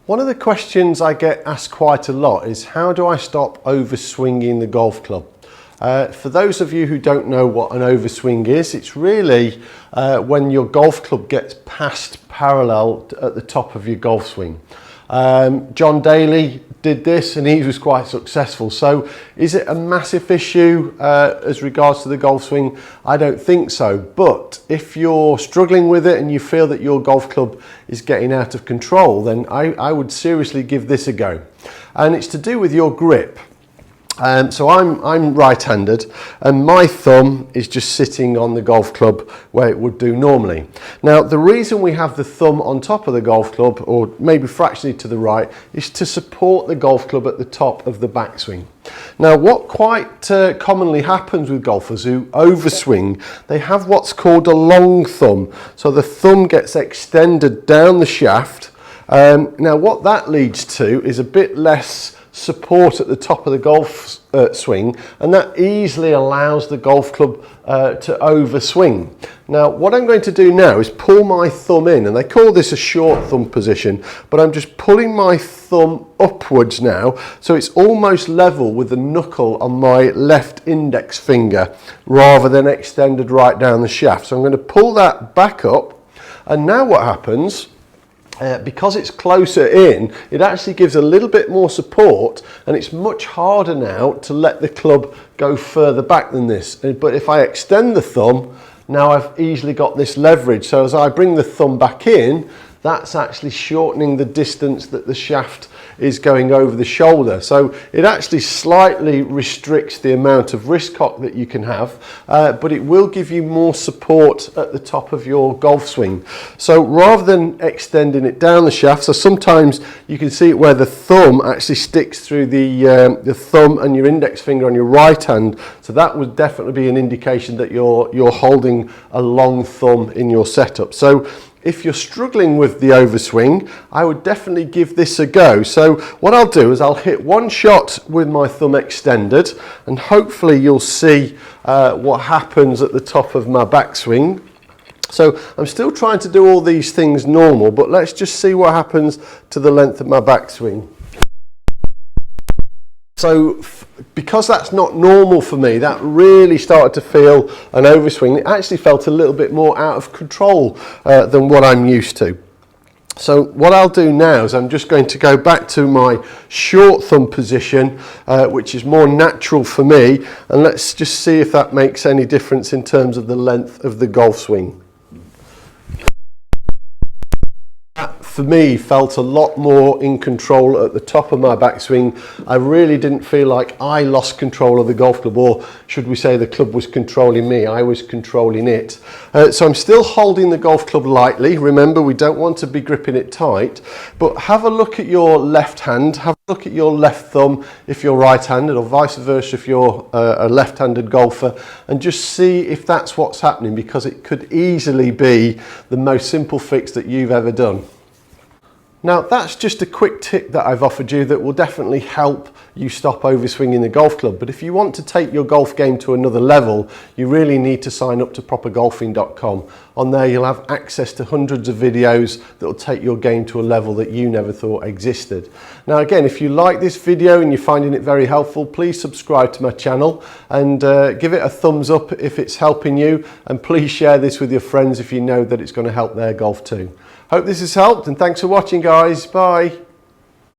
One of the questions I get asked quite a lot is how do I stop overswinging the golf club? For those of you who don't know what an overswing is, it's really when your golf club gets past parallel at the top of your golf swing. John Daly did this and he was quite successful. So is it a massive issue as regards to the golf swing? I don't think so. But if you're struggling with it and you feel that your golf club is getting out of control, then I would seriously give this a go. And it's to do with your grip. So I'm right-handed and my thumb is just sitting on the golf club where it would do normally. Now the reason we have the thumb on top of the golf club, or maybe fractionally to the right, is to support the golf club at the top of the backswing. Now what quite commonly happens with golfers who overswing, they have what's called a long thumb. So the thumb gets extended down the shaft. Now what that leads to is a bit less support at the top of the golf swing, and that easily allows the golf club to overswing. Now what I'm going to do now is pull my thumb in, and they call this a short thumb position, but I'm just pulling my thumb upwards now so it's almost level with the knuckle on my left index finger rather than extended right down the shaft. So I'm going to pull that back up, and now what happens, because it's closer in, it actually gives a little bit more support, and it's much harder now to let the club go further back than this. But if I extend the thumb, now I've easily got this leverage. So as I bring the thumb back in, that's actually shortening the distance that the shaft is going over the shoulder. So it actually slightly restricts the amount of wrist cock that you can have, but it will give you more support at the top of your golf swing. So rather than extending it down the shaft, so sometimes you can see it where the thumb actually sticks through the thumb and your index finger on your right hand. So that would definitely be an indication that you're holding a long thumb in your setup. So if you're struggling with the overswing, I would definitely give this a go. So what I'll do is I'll hit one shot with my thumb extended, and hopefully you'll see what happens at the top of my backswing. So I'm still trying to do all these things normal, but let's just see what happens to the length of my backswing. So because that's not normal for me, that really started to feel an overswing. It actually felt a little bit more out of control than what I'm used to. So what I'll do now is I'm just going to go back to my short thumb position, which is more natural for me, and let's just see if that makes any difference in terms of the length of the golf swing. For me, felt a lot more in control at the top of my backswing. I really didn't feel like I lost control of the golf club, or should we say the club was controlling me. I was controlling it. So I'm still holding the golf club lightly. Remember, we don't want to be gripping it tight, but have a look at your left hand, have a look at your left thumb if you're right-handed, or vice versa if you're a left-handed golfer, and just see if that's what's happening, because it could easily be the most simple fix that you've ever done. Now that's just a quick tip that I've offered you that will definitely help you stop overswinging the golf club. But if you want to take your golf game to another level, you really need to sign up to propergolfing.com. On there you'll have access to hundreds of videos that will take your game to a level that you never thought existed. Now again, if you like this video and you're finding it very helpful, please subscribe to my channel and give it a thumbs up if it's helping you, and please share this with your friends if you know that it's going to help their golf too. Hope this has helped, and thanks for watching guys. Bye.